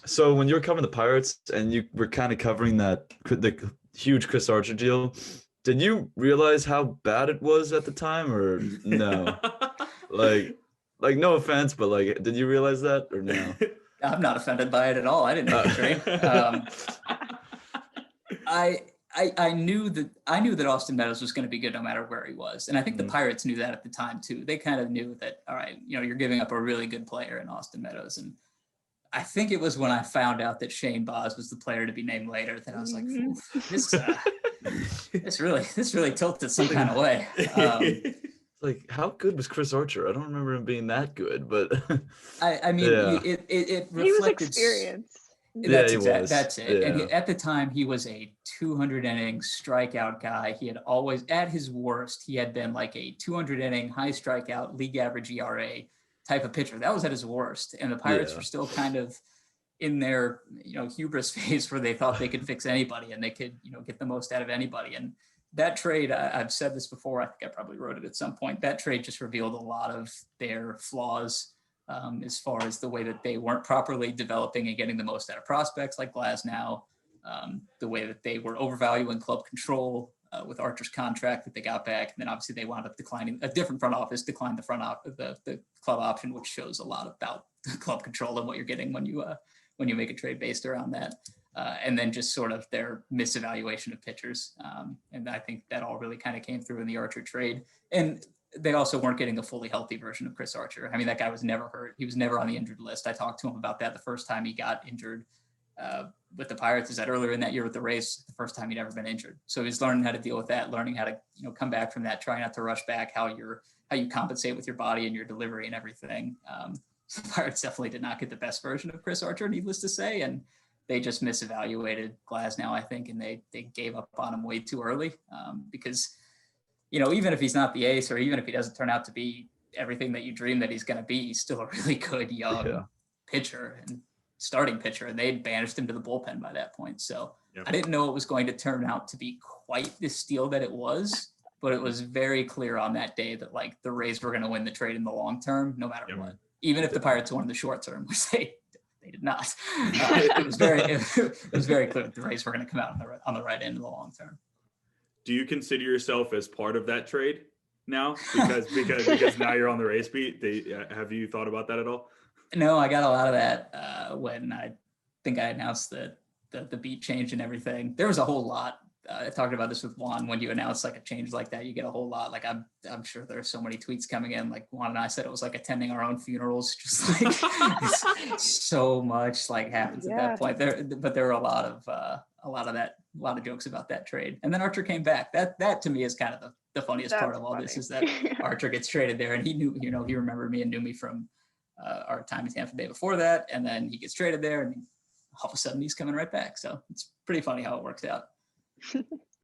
So when you were covering the Pirates and you were kind of covering the huge Chris Archer deal, did you realize how bad it was at the time, or no? Like, like no offense, but like, did you realize that or no? I'm not offended by it at all. I didn't make the trade. I, I knew that Austin Meadows was going to be good no matter where he was, and I think the Mhm. Pirates knew that at the time too. They kind of knew that, all right, you're giving up a really good player in Austin Meadows, and I think it was when I found out that Shane Baz was the player to be named later that I was like, this really tilted some kind of way. Like, how good was Chris Archer? I don't remember him being that good, but I mean, yeah, it He was reflected. experienced. yeah, he was. That's it. And Yeah, at the time, he was a 200 inning strikeout guy. He had always, at his worst, he had been like a 200 inning high strikeout, league average ERA type of pitcher. That was at his worst. And the Pirates yeah. were still kind of in their hubris phase where they thought they could fix anybody and they could get the most out of anybody. And that trade, I've said this before, I think I probably wrote it at some point, that trade just revealed a lot of their flaws, as far as the way that they weren't properly developing and getting the most out of prospects like Glasnow, the way that they were overvaluing club control with Archer's contract that they got back. And then obviously they wound up declining, a different front office declined the club option, which shows a lot about the club control and what you're getting when you make a trade based around that. And then just sort of their misevaluation of pitchers. And I think that all really kind of came through in the Archer trade. And they also weren't getting a fully healthy version of Chris Archer. I mean, that guy was never hurt. He was never on the injured list. I talked to him about that the first time he got injured with the Pirates. Is that earlier in that year with the Rays, the first time he'd ever been injured. So he's learning how to deal with that, learning how to come back from that, trying not to rush back, how you compensate with your body and your delivery and everything. The Pirates definitely did not get the best version of Chris Archer, needless to say, and they just misevaluated Glasnow, I think, and they gave up on him way too early because, even if he's not the ace or even if he doesn't turn out to be everything that you dream that he's going to be, he's still a really good young pitcher and starting pitcher, and they had banished him to the bullpen by that point. So I didn't know it was going to turn out to be quite the steal that it was, but it was very clear on that day that like the Rays were going to win the trade in the long term, no matter what, even if the Pirates won in the short term, which they did not. It was very clear that the Rays were going to come out on the right end in the long term. Do you consider yourself as part of that trade now? Because now you're on the Rays beat. Have you thought about that at all? No, I got a lot of that when I think I announced that the beat change and everything. There was a whole lot. I talked about this with Juan. When you announce like a change like that, you get a whole lot. Like I'm sure there's so many tweets coming in. Like Juan and I said, it was like attending our own funerals. Just like so much like happens at that point. But there were a lot of jokes about that trade. And then Archer came back. That to me is kind of the funniest part of all this is that Archer gets traded there, and he knew, he remembered me and knew me from our time in Tampa Bay before that, and then he gets traded there, and all of a sudden he's coming right back. So it's pretty funny how it works out.